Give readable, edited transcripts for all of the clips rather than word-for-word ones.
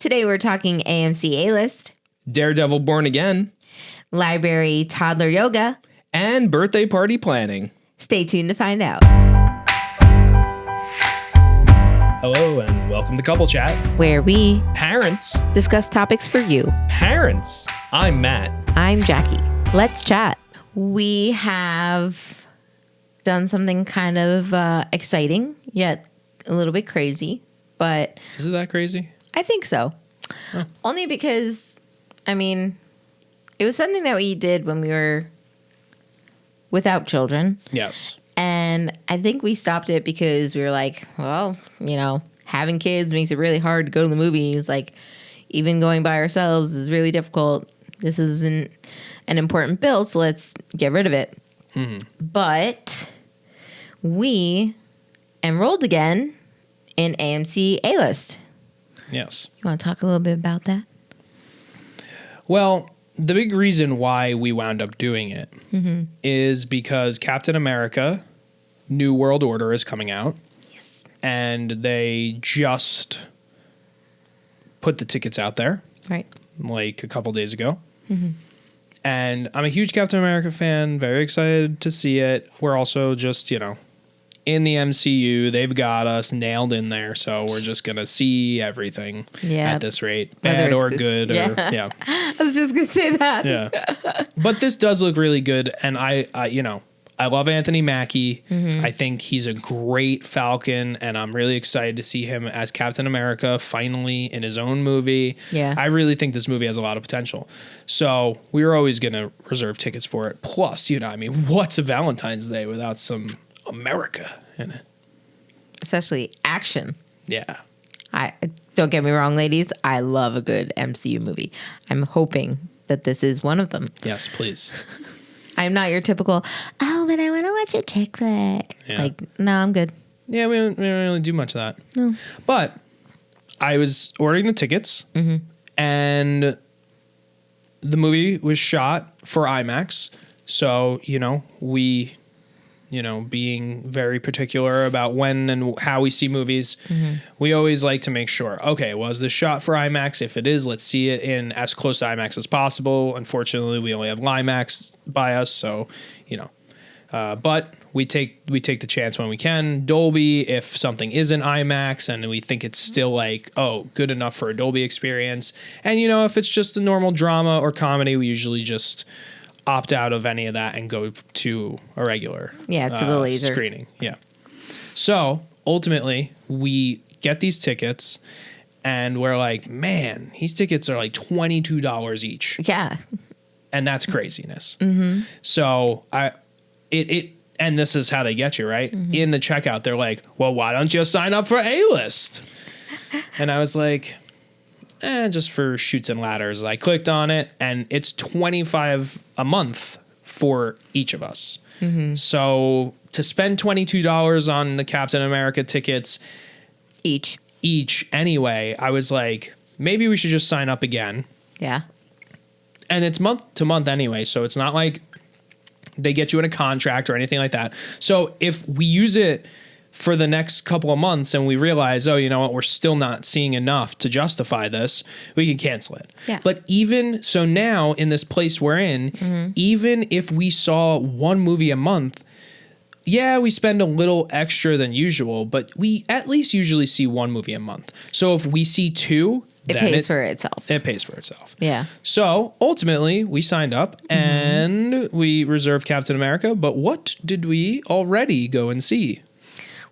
Today we're talking AMC A-List, Daredevil Born Again, library toddler yoga, and birthday party planning. Stay tuned to find out. Hello and welcome to Couple Chat. Where we Parents. discuss topics for you. Parents. I'm Matt. I'm Jackie. Let's chat. We have done something kind of exciting, yet a little bit crazy, but... Is it that crazy? I think so. Huh. Only because, it was something that we did when we were without children. Yes. And I think we stopped it because we were like, well, having kids makes it really hard to go to the movies. Like, even going by ourselves is really difficult. This isn't an important bill, so let's get rid of it. Mm-hmm. But we enrolled again in AMC A-List. Yes. You want to talk a little bit about that? Well, the big reason why we wound up doing it is because Captain America New World Order is coming out. Yes. And they just put the tickets out there. Right. Like a couple days ago. Mm-hmm. And I'm a huge Captain America fan. Very excited to see it. We're also just, in the MCU. They've got us nailed in there. So we're just going to see everything at this rate. Bad or good. Yeah. I was just going to say that. Yeah. But this does look really good. And I love Anthony Mackie. Mm-hmm. I think he's a great Falcon, and I'm really excited to see him as Captain America finally in his own movie. Yeah. I really think this movie has a lot of potential. So we were always going to reserve tickets for it. Plus, what's a Valentine's Day without some America in it? Especially action. Yeah. I don't get me wrong, ladies. I love a good MCU movie. I'm hoping that this is one of them. Yes, please. I'm not your typical, but I want to watch a chick flick. Yeah. Like, no, I'm good. Yeah, we don't really do much of that. No. But I was ordering the tickets, and the movie was shot for IMAX. So, we, being very particular about when and how we see movies, we always like to make sure, okay, was this shot for IMAX? If it is, let's see it in as close to IMAX as possible. Unfortunately, we only have IMAX by us, so, but we take the chance when we can. Dolby, if something isn't IMAX and we think it's still good enough for a Dolby experience. And, if it's just a normal drama or comedy, we usually just opt out of any of that and go to a regular to the laser screening. Yeah. So ultimately, we get these tickets, and we're like, man, these tickets are like $22 each. Yeah. And that's craziness. Mm-hmm. So and this is how they get you, right? Mm-hmm. In the checkout, they're like, well, why don't you sign up for A-List? And I was like, just for shoots and ladders. I clicked on it, and it's $25 a month for each of us. Mm-hmm. So to spend $22 on the Captain America tickets each anyway, I was like, maybe we should just sign up again. Yeah. And it's month to month anyway, so it's not like they get you in a contract or anything like that. So if we use it for the next couple of months and we realize, oh, you know what, we're still not seeing enough to justify this, we can cancel it. Yeah. But even so now in this place we're in, even if we saw one movie a month, yeah, we spend a little extra than usual, but we at least usually see one movie a month. So if we see two, it pays for itself. It pays for itself. Yeah. So ultimately, we signed up and we reserved Captain America. But what did we already go and see?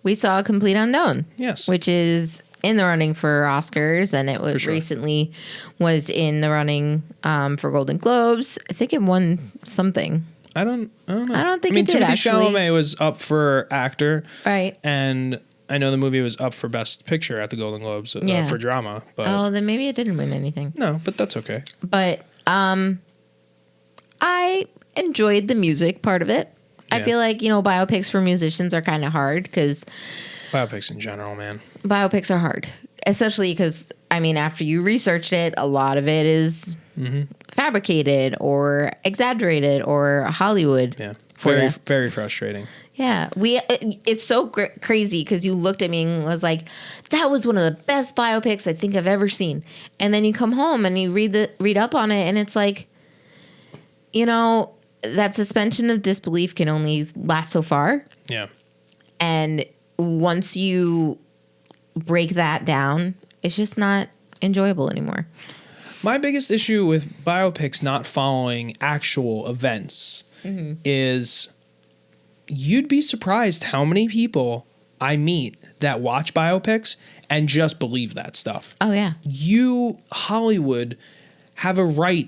We saw Complete Unknown. Yes. Which is in the running for Oscars, and it was recently was in the running for Golden Globes. I think it won something. I don't know. I don't think it did, Timothée actually. Chalamet was up for actor. Right. And I know the movie was up for Best Picture at the Golden Globes for drama. But then maybe it didn't win anything. No, but that's okay. But I enjoyed the music part of it. I feel like, biopics for musicians are kind of hard because... Biopics in general, man. Biopics are hard. Especially because, after you researched it, a lot of it is fabricated or exaggerated or Hollywood for very, you. very frustrating. Yeah, it's so crazy because you looked at me and was like, "That was one of the best biopics I think I've ever seen." And then you come home and you read up on it, and it's like, that suspension of disbelief can only last so far. Yeah. And once you break that down, it's just not enjoyable anymore. My biggest issue with biopics not following actual events is you'd be surprised how many people I meet that watch biopics and just believe that stuff. Oh, yeah. Hollywood, have a right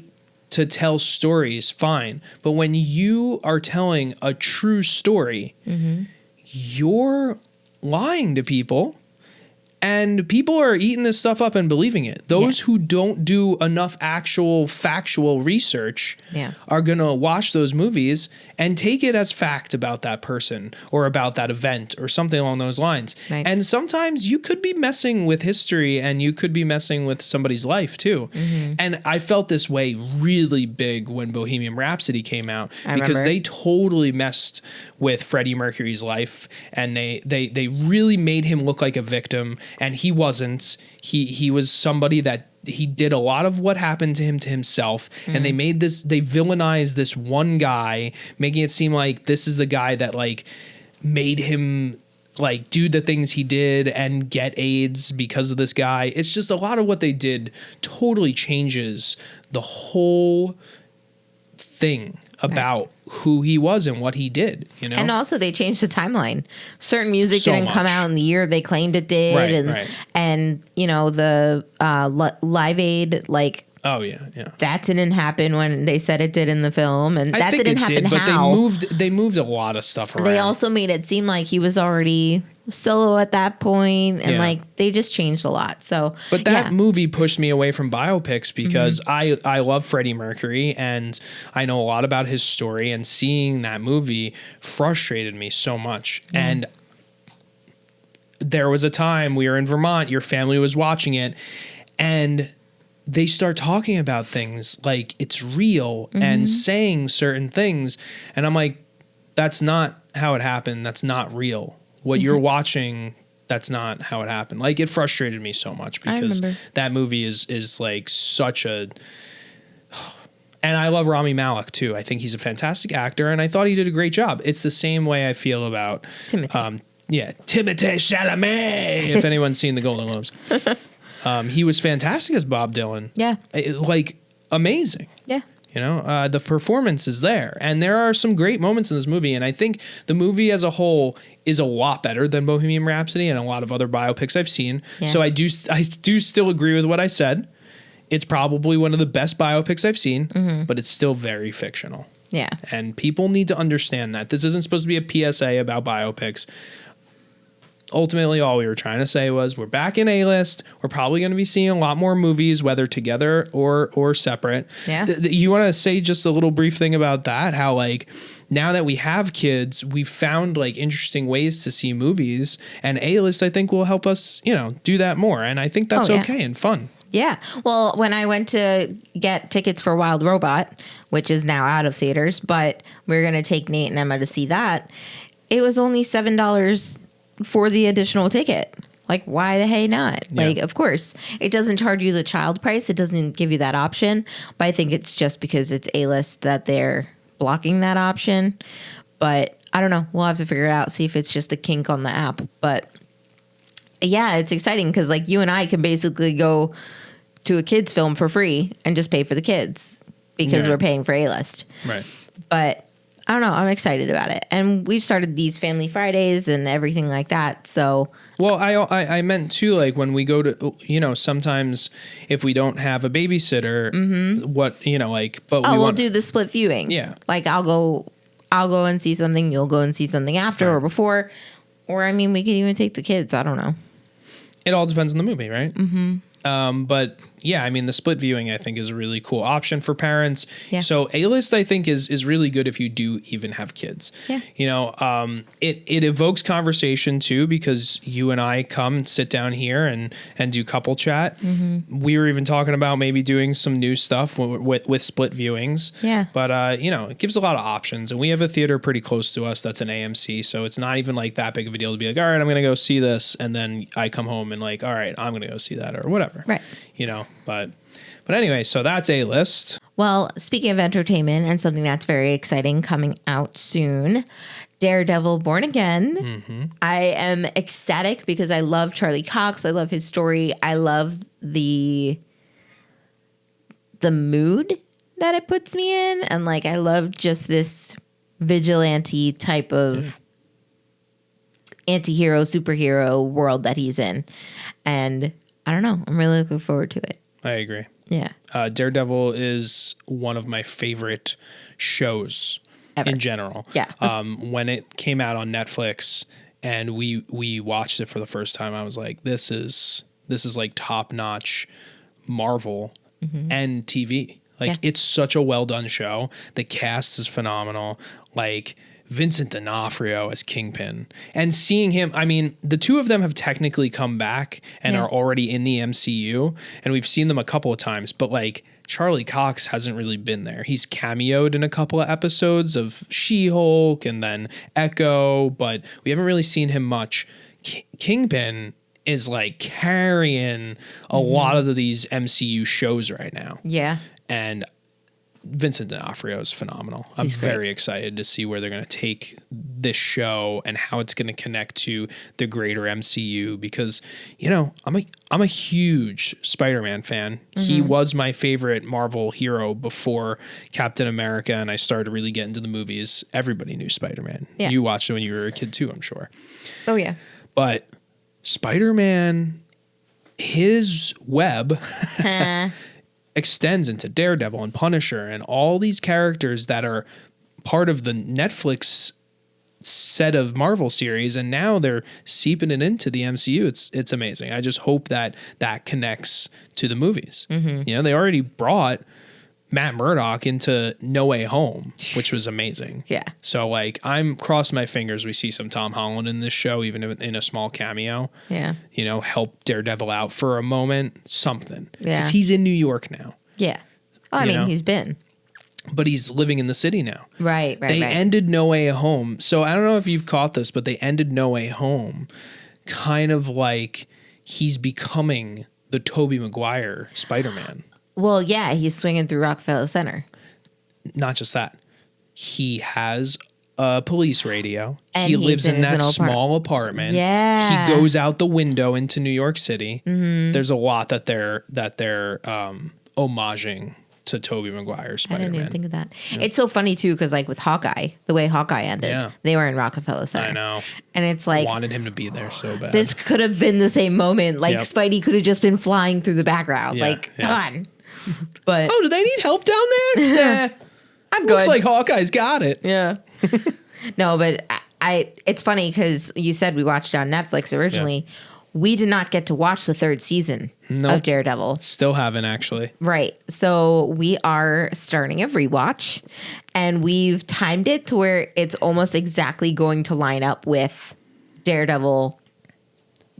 to tell stories, fine. But when you are telling a true story, you're lying to people. And people are eating this stuff up and believing it. Those who don't do enough actual factual research are going to watch those movies and take it as fact about that person or about that event or something along those lines. Right. And sometimes you could be messing with history and you could be messing with somebody's life too. And I felt this way really big when Bohemian Rhapsody came out because they totally messed with Freddie Mercury's life and they really made him look like a victim. And he wasn't. He was somebody that he did a lot of what happened to him to himself. And they villainized this one guy, making it seem like this is the guy that like made him like do the things he did and get AIDS because of this guy. It's just a lot of what they did totally changes the whole thing about who he was and what he did, And also they changed the timeline. Certain music didn't come out in the year they claimed it did. And the Live Aid, like, oh yeah, that didn't happen when they said it did in the film, and that didn't happen. But they moved a lot of stuff around. They also made it seem like he was already solo at that point, and like they just changed a lot. So, but that movie pushed me away from biopics because I love Freddie Mercury and I know a lot about his story, and seeing that movie frustrated me so much. And there was a time we were in Vermont, your family was watching it, and they start talking about things like it's real and saying certain things. And I'm like, that's not how it happened. That's not real. What you're watching, that's not how it happened. Like, it frustrated me so much because that movie is like such a... And I love Rami Malek too. I think he's a fantastic actor and I thought he did a great job. It's the same way I feel about... Timothée Chalamet, if anyone's seen the Golden Globes. He was fantastic as Bob Dylan. Yeah. Like, amazing. Yeah. The performance is there. And there are some great moments in this movie. And I think the movie as a whole is a lot better than Bohemian Rhapsody and a lot of other biopics I've seen. Yeah. So I do still agree with what I said. It's probably one of the best biopics I've seen, but it's still very fictional. Yeah. And people need to understand that. This isn't supposed to be a PSA about biopics. Ultimately, all we were trying to say was we're back in A-List. We're probably going to be seeing a lot more movies, whether together or separate. Yeah. You want to say just a little brief thing about that? How, like, now that we have kids, we've found, like, interesting ways to see movies. And A-List, I think, will help us, do that more. And I think that's okay and fun. Yeah. Well, when I went to get tickets for Wild Robot, which is now out of theaters, but we're going to take Nate and Emma to see that, it was only $7 for the additional ticket. Like, why the hey not? Yeah. Like, of course, it doesn't charge you the child price. It doesn't give you that option. But I think it's just because it's A-List that they're blocking that option. But I don't know. We'll have to figure it out, see if it's just a kink on the app. But yeah, it's exciting because, like, you and I can basically go to a kid's film for free and just pay for the kids because we're paying for A-List. Right. But I don't know. I'm excited about it. And we've started these Family Fridays and everything like that. So, well, I meant too, like, when we go to, sometimes if we don't have a babysitter, we'll do the split viewing. Yeah. Like, I'll go and see something. You'll go and see something after or before. Or, I mean, we could even take the kids. I don't know. It all depends on the movie, right? But yeah, I mean, the split viewing, I think, is a really cool option for parents. Yeah. So A-List, I think, is really good if you do even have kids. Yeah. You know, it evokes conversation too, because you and I come sit down here and do couple chat. Mm-hmm. We were even talking about maybe doing some new stuff with split viewings. Yeah. But, you know, it gives a lot of options. And we have a theater pretty close to us that's an AMC. So it's not even like that big of a deal to be like, all right, I'm going to go see this. And then I come home and like, all right, I'm going to go see that or whatever. Right. You know, but anyway, so that's A-List. Well, speaking of entertainment and something that's very exciting coming out soon, Daredevil Born Again. Mm-hmm. I am ecstatic because I love Charlie Cox. I love his story. I love the mood that it puts me in. And like, I love just this vigilante type of anti-hero, superhero world that he's in. And I don't know. I'm really looking forward to it. I agree. Yeah. Daredevil is one of my favorite shows Ever. in general. Yeah. When it came out on Netflix and we watched it for the first time, I was like, this is like top notch Marvel and TV. Like, it's such a well done show. The cast is phenomenal. Like, Vincent D'Onofrio as Kingpin, and seeing him, I mean, the two of them have technically come back and are already in the MCU, and we've seen them a couple of times, but like Charlie Cox hasn't really been there. He's cameoed in a couple of episodes of She-Hulk and then Echo, but we haven't really seen him much. Kingpin is like carrying a lot of these MCU shows right now. Yeah. And Vincent D'Onofrio is phenomenal. I'm very excited to see where they're going to take this show and how it's going to connect to the greater MCU, because, you know, I'm a huge Spider-Man fan. He was my favorite Marvel hero before Captain America, and I started to really get into the movies. Everybody knew Spider-Man. Yeah. You watched it when you were a kid too, I'm sure. Oh, yeah. But Spider-Man, his web extends into Daredevil and Punisher and all these characters that are part of the Netflix set of Marvel series, and now they're seeping it into the MCU. It's amazing. I just hope that connects to the movies. You know, they already brought Matt Murdock into No Way Home, which was amazing. Yeah. So like, I'm crossing my fingers we see some Tom Holland in this show, even in a small cameo. Yeah. You know, help Daredevil out for a moment, something. Yeah. Because he's in New York now. Yeah. Oh, I mean, he's been. But he's living in the city now. Right. They ended No Way Home. So I don't know if you've caught this, but they ended No Way Home kind of like he's becoming the Tobey Maguire Spider-Man. Well, yeah, he's swinging through Rockefeller Center. Not just that. He has a police radio. And he he's lives in that his small apartment. Yeah. He goes out the window into New York City. There's a lot that they're homaging to Tobey Maguire Spider-Man. I didn't even think of that. Yeah. It's so funny too, because like with Hawkeye, the way Hawkeye ended, they were in Rockefeller Center. I know. And it's like, wanted him to be there so bad. This could have been the same moment. Like Spidey could have just been flying through the background. Come on. But do they need help down there? Nah. I'm good. Looks like Hawkeye's got it. Yeah. No, but it's funny because you said we watched it on Netflix originally. Yeah. We did not get to watch the third season of Daredevil. Still haven't, actually. Right. So we are starting a rewatch, and we've timed it to where it's almost exactly going to line up with Daredevil,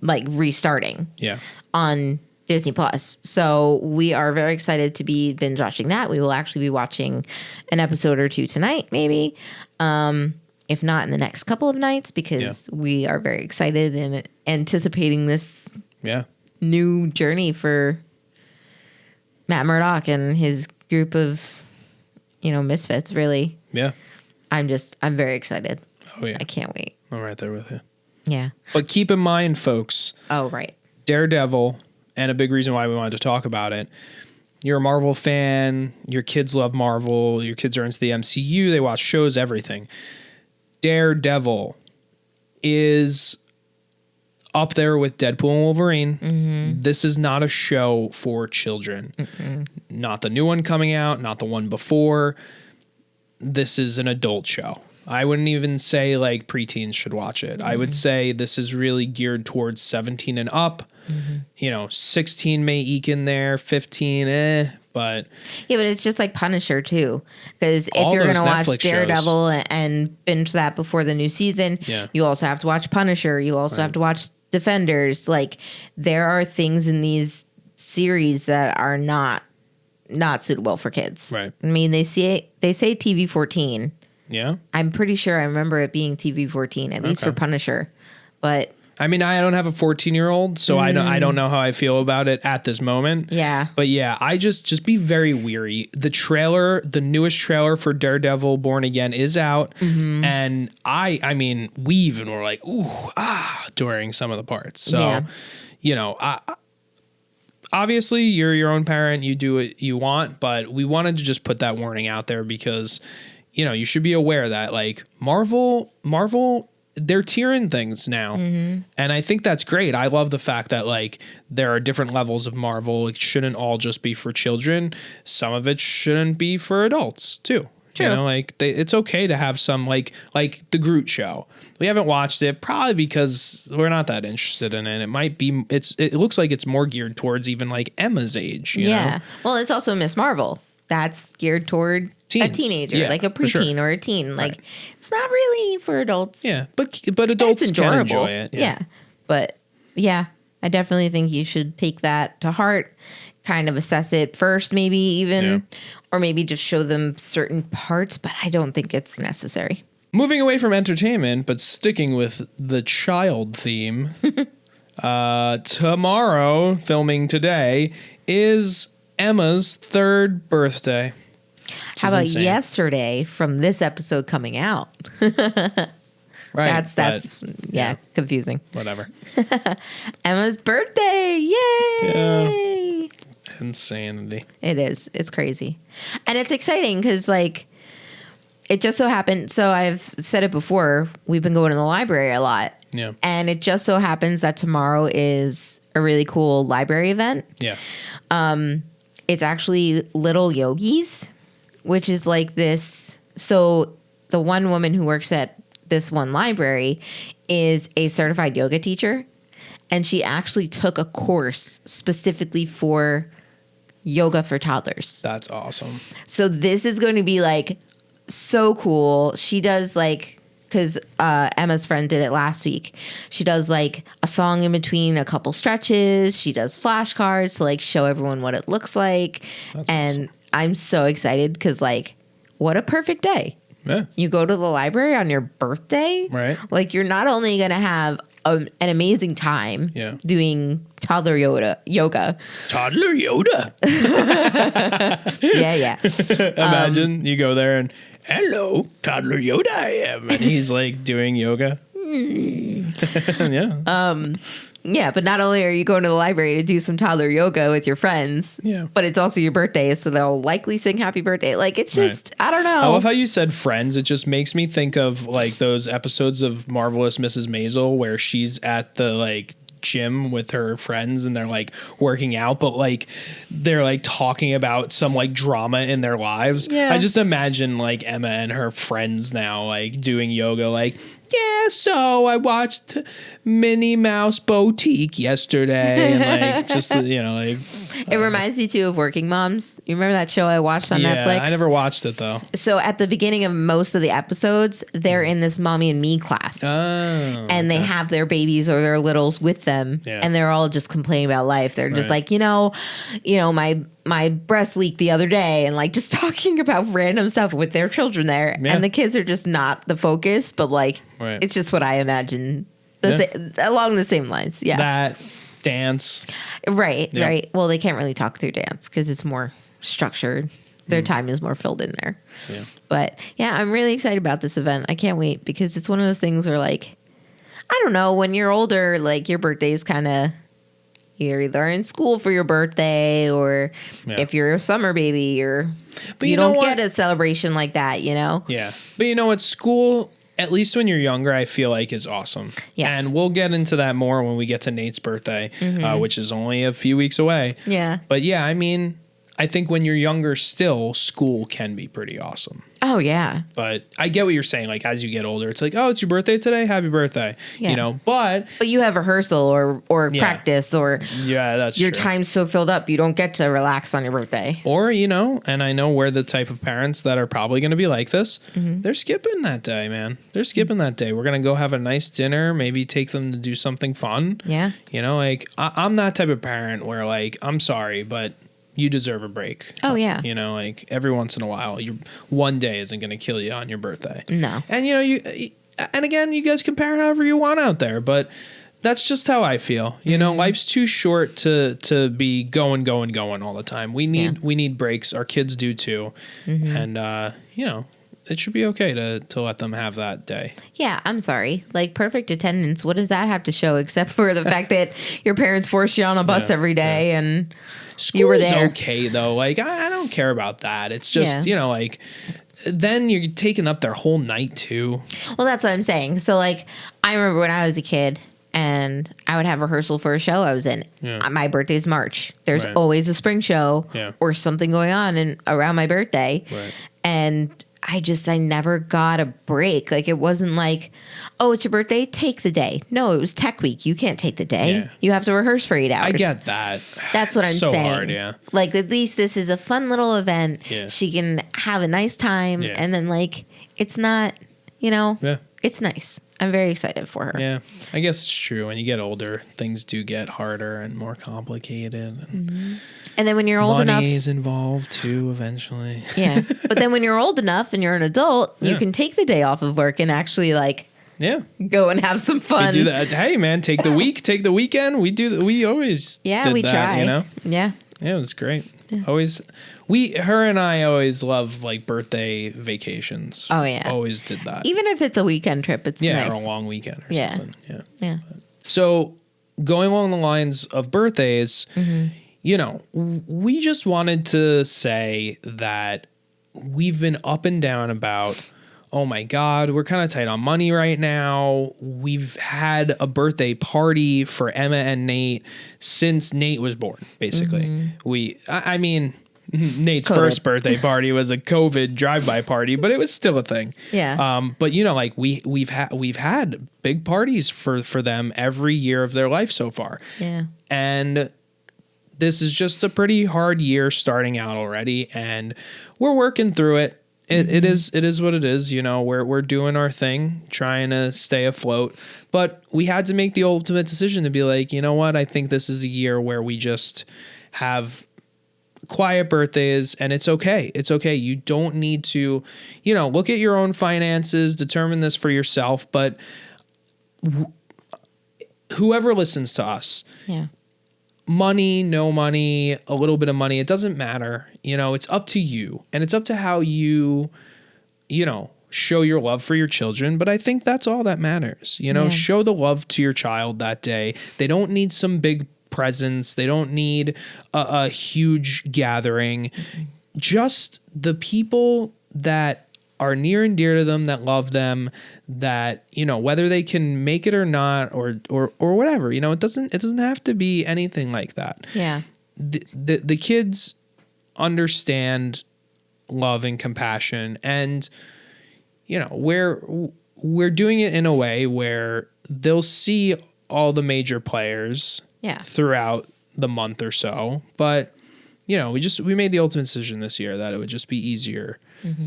like restarting on Disney Plus. So we are very excited to be binge watching that. We will actually be watching an episode or two tonight, maybe. If not in the next couple of nights, because we are very excited and anticipating this new journey for Matt Murdock and his group of, misfits, really. Yeah. I'm very excited. Oh, yeah. I can't wait. I'm right there with you. Yeah. But keep in mind, folks. Oh, right. Daredevil, and a big reason why we wanted to talk about it. You're a Marvel fan. Your kids love Marvel. Your kids are into the MCU. They watch shows, everything. Daredevil is up there with Deadpool and Wolverine. Mm-hmm. This is not a show for children. Mm-mm. Not the new one coming out, not the one before. This is an adult show. I wouldn't even say like preteens should watch it. I would say this is really geared towards 17 and up. 16 may eke in there, 15, but yeah, but it's just like Punisher too, because if All you're those gonna watch Netflix Daredevil and binge that before the new season, Yeah. you also have to watch Punisher. You also have to watch Defenders. Like there are things in these series that are not suitable for kids. Right. I mean, they say TV 14. yeah. I'm pretty sure I remember it being TV 14, at least for Punisher, but. I mean, I don't have a 14-year-old, so I don't know how I feel about it at this moment. Yeah. But yeah, I just be very weary. The newest trailer for Daredevil Born Again is out. And I mean, we even were like, ooh, during some of the parts. So, obviously you're your own parent. You do what you want, but we wanted to just put that warning out there because, you should be aware that like Marvel, they're tiering things now. And I think that's great. I love the fact that like there are different levels of Marvel. It shouldn't all just be for children. Some of it shouldn't be for adults too. True. It's okay to have some like the Groot show. We haven't watched it probably because we're not that interested in it. It might be, it looks like it's more geared towards even like Emma's age. You know? Well, it's also Miss Marvel. That's geared toward Teens. a teenager, Yeah, like a for sure. preteen or a teen. Like it's not really for adults. Yeah. But adults It's can enjoyable. enjoy it. Yeah. But yeah, I definitely think you should take that to heart, kind of assess it first, maybe even, or maybe just show them certain parts, but I don't think it's necessary. Moving away from entertainment, but sticking with the child theme, tomorrow, filming today, is Emma's 3rd birthday. How about insane. yesterday from this episode coming out? Right. That's confusing. Whatever. Emma's birthday. Yay! Insanity. It is. It's crazy. And it's exciting because, like, it just so happened. So I've said it before. We've been going to the library a lot. Yeah. And it just so happens that tomorrow is a really cool library event. Yeah. It's actually Little Yogis, which is like this. So the one woman who works at this one library is a certified yoga teacher. And she actually took a course specifically for yoga for toddlers. That's awesome. So this is going to be like so cool. She does like, because Emma's friend did it last week. She does like a song in between a couple stretches. She does flashcards to like show everyone what it looks like. That's and awesome. I'm so excited because like, what a perfect day. Yeah. You go to the library on your birthday. Right. Like you're not only going to have an amazing time doing toddler yoga. Toddler Yoda. Yeah. Imagine you go there and, hello, Toddler Yoda I am. And he's like doing yoga. Yeah. Yeah, but not only are you going to the library to do some toddler yoga with your friends, but it's also your birthday, so they'll likely sing happy birthday. Like, it's just, I don't know. I love how you said friends. It just makes me think of, like, those episodes of Marvelous Mrs. Maisel where she's at the, like, gym with her friends and they're, like, working out, but, like, they're, like, talking about some, like, drama in their lives. Yeah. I just imagine, like, Emma and her friends now, like, doing yoga, like, yeah, so I watched Minnie Mouse Boutique yesterday, and like just like it reminds me too of Working Moms. You remember that show I watched on Netflix? I never watched it though. So at the beginning of most of the episodes, they're in this mommy and me class, and they have their babies or their littles with them, and they're all just complaining about life. They're just like, my breast leaked the other day, and like just talking about random stuff with their children there, and the kids are just not the focus, but like. Right. It's just what I imagine along the same lines. Yeah. That dance. Right. Well, they can't really talk through dance because it's more structured. Their time is more filled in there. Yeah. But yeah, I'm really excited about this event. I can't wait because it's one of those things where like, I don't know, when you're older, like your birthday is kind of, you're either in school for your birthday or if you're a summer baby, you don't get a celebration like that, you know? Yeah. But you know what? School, at least when you're younger, I feel like is awesome. Yeah. And we'll get into that more when we get to Nate's birthday, which is only a few weeks away. Yeah. But yeah, I mean, I think when you're younger still, school can be pretty awesome. Oh, yeah. But I get what you're saying. Like, as you get older, it's like, oh, it's your birthday today? Happy birthday. Yeah. You know, but you have rehearsal or Yeah. practice or that's your true. time's so filled up, you don't get to relax on your birthday. Or, you know, and I know we're the type of parents that are probably going to be like this. They're skipping that day, man. They're skipping that day. We're going to go have a nice dinner, maybe take them to do something fun. Yeah. You know, like, I'm that type of parent where, like, I'm sorry, but you deserve a break. Oh, yeah. You know, like, every once in a while, one day isn't going to kill you on your birthday. No. And, you know, and again, you guys can parent however you want out there, but that's just how I feel. You know, life's too short to be going all the time. We need breaks. Our kids do too. And, you know, it should be okay to let them have that day. Yeah, I'm sorry. Like, perfect attendance, what does that have to show except for the fact that your parents forced you on a bus every day and you were there? Okay, though. Like, I don't care about that. It's just, you know, like, then you're taking up their whole night too. Well, that's what I'm saying. So, like, I remember when I was a kid and I would have rehearsal for a show I was in. Yeah. My birthday's March. There's Right. always a spring show Yeah. or something going on around my birthday. Right. And I never got a break. Like, it wasn't like, oh, it's your birthday, take the day. No, it was tech week. You can't take the day. Yeah. You have to rehearse for 8 hours. I get that. That's what I'm so saying. Hard, yeah. Like, at least this is a fun little event. Yeah. She can have a nice time. Yeah. And then, like, it's not, you know, Yeah. it's nice. I'm very excited for her. Yeah, I guess it's true. When you get older, things do get harder and more complicated. And And then when you're old enough. money's involved too, eventually. Yeah. But then when you're old enough and you're an adult, you Yeah. can take the day off of work and actually, like, Yeah, go and have some fun. we do that. Hey, man, take the week, take the weekend. We always did we that, try. You know? Yeah. Yeah, it was great. Always, her and I always love like birthday vacations. Oh, yeah. Always did that. Even if it's a weekend trip, it's yeah, nice. or a long weekend or Yeah. something. Yeah. Yeah. So going along the lines of birthdays, you know, we just wanted to say that we've been up and down about, oh my God, we're kind of tight on money right now. We've had a birthday party for Emma and Nate since Nate was born, basically. I mean, Nate's COVID. first birthday party was a COVID drive-by party, but it was still a thing. Yeah. But you know, like we've had big parties for them every year of their life so far. Yeah. And this is just a pretty hard year starting out already, and we're working through it. It is what it is. You know, we're doing our thing, trying to stay afloat. But we had to make the ultimate decision to be like, you know what? I think this is a year where we just have quiet birthdays, and it's okay. It's okay. You don't need to, you know, look at your own finances, determine this for yourself. But whoever listens to us, Yeah. money, no money, a little bit of money, it doesn't matter. You know, it's up to you, and it's up to how you know, show your love for your children. But I think that's all that matters. You know, Yeah. show the love to your child that day. They don't need some big presents. They don't need a huge gathering. Just the people that are near and dear to them, that love them, that, you know, whether they can make it or not, or whatever, you know, it doesn't have to be anything like that. Yeah. The kids understand love and compassion, and, you know, we're doing it in a way where they'll see all the major players Yeah. throughout the month or so. But, you know, we made the ultimate decision this year that it would just be easier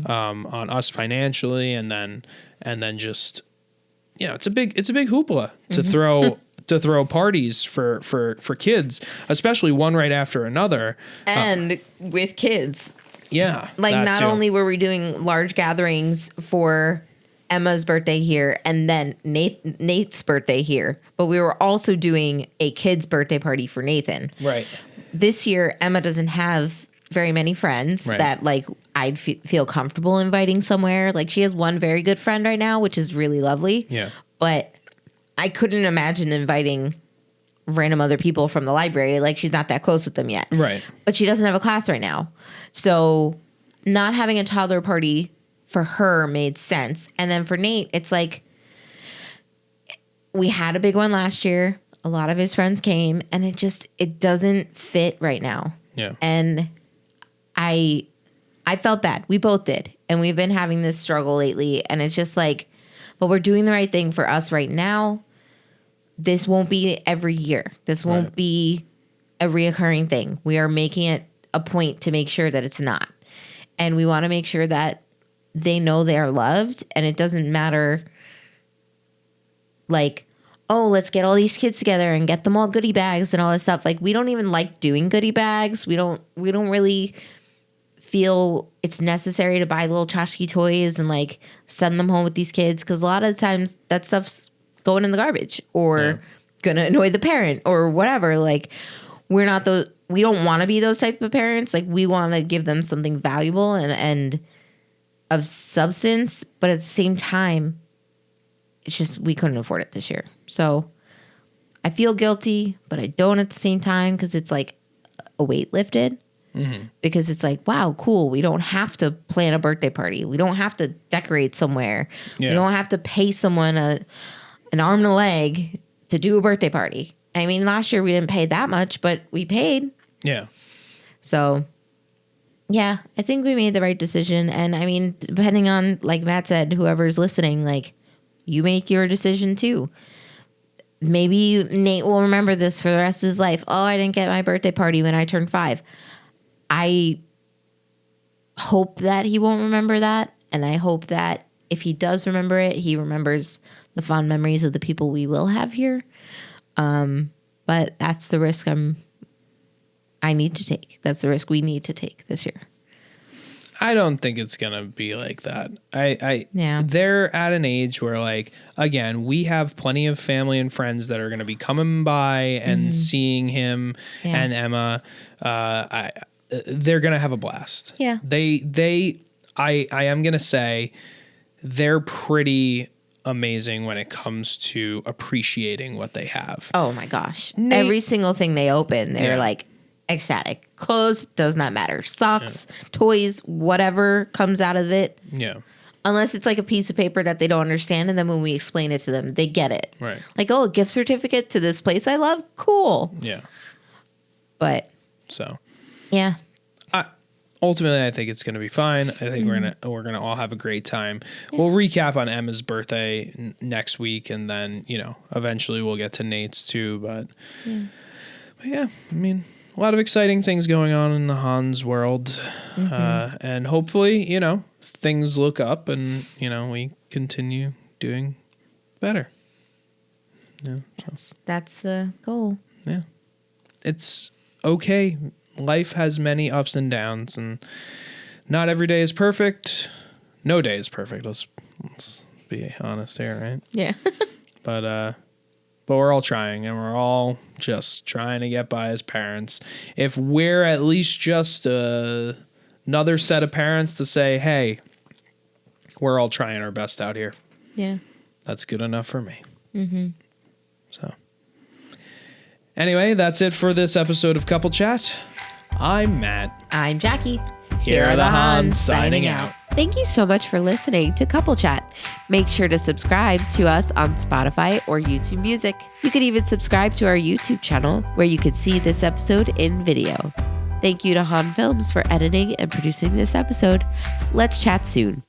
on us financially, and then just, you know, it's a big hoopla to throw parties for kids, especially one right after another, And with kids. Yeah, Like, that not too. only were we doing large gatherings for Emma's birthday here and then Nate's birthday here, but we were also doing a kid's birthday party for Nathan. Right. This year, Emma doesn't have very many friends Right. that, like, I'd feel comfortable inviting somewhere. Like, she has one very good friend right now, which is really lovely. Yeah. But I couldn't imagine inviting random other people from the library. Like, she's not that close with them yet. Right. But she doesn't have a class right now. So not having a toddler party for her made sense. And then for Nate, it's like, we had a big one last year. A lot of his friends came, and it doesn't fit right now. Yeah. And I felt bad. We both did. And we've been having this struggle lately. And it's just like, but we're doing the right thing for us right now. This won't be every year. This won't be a reoccurring thing. We are making it a point to make sure that it's not. And we want to make sure that they know they are loved. And it doesn't matter, like, oh, let's get all these kids together and get them all goodie bags and all this stuff. Like, we don't even like doing goodie bags. We don't really feel it's necessary to buy little tchotchke toys and like send them home with these kids, because a lot of the times that stuff's going in the garbage or gonna annoy the parent or whatever. Like, we don't want to be those type of parents. Like, we want to give them something valuable and of substance, but at the same time, it's just we couldn't afford it this year. So I feel guilty, but I don't at the same time, because it's like a weight lifted. Mm-hmm. Because it's like, wow, cool. We don't have to plan a birthday party. We don't have to decorate somewhere. Yeah. We don't have to pay someone an arm and a leg to do a birthday party. I mean, last year we didn't pay that much, but we paid. Yeah. So, yeah, I think we made the right decision. And I mean, depending on, like Matt said, whoever's listening, like, you make your decision too. Maybe Nate will remember this for the rest of his life. Oh, I didn't get my birthday party when I turned 5. I hope that he won't remember that. And I hope that if he does remember it, he remembers the fond memories of the people we will have here. But that's the risk I need to take. That's the risk we need to take this year. I don't think it's going to be like that. Yeah. They're at an age where, like, again, we have plenty of family and friends that are going to be coming by and seeing him and Emma. They're going to have a blast. Yeah. I am going to say they're pretty amazing when it comes to appreciating what they have. Oh my gosh. Every single thing they open, they're like ecstatic. Clothes, does not matter. Socks, toys, whatever comes out of it. Yeah. Unless it's like a piece of paper that they don't understand, and then when we explain it to them, they get it. Right. Like, oh, a gift certificate to this place I love? Cool. Yeah. But so yeah. Ultimately, I think it's going to be fine. I think we're gonna all have a great time. Yeah. We'll recap on Emma's birthday next week, and then eventually we'll get to Nate's too. But yeah, I mean, a lot of exciting things going on in the Hahns world, and hopefully, things look up, and we continue doing better. Yeah, that's the goal. Yeah, it's okay. Life has many ups and downs, and not every day is perfect. No day is perfect. Let's be honest here, right? Yeah. But we're all trying, and we're all just trying to get by as parents. If we're at least just another set of parents to say, hey, we're all trying our best out here. Yeah. That's good enough for me. Mm-hmm. So anyway, that's it for this episode of Couple Chat. I'm Matt. I'm Jackie. Here are the Hahns signing out. Thank you so much for listening to Couple Chat. Make sure to subscribe to us on Spotify or YouTube Music. You could even subscribe to our YouTube channel, where you could see this episode in video. Thank you to Hahn Films for editing and producing this episode. Let's chat soon.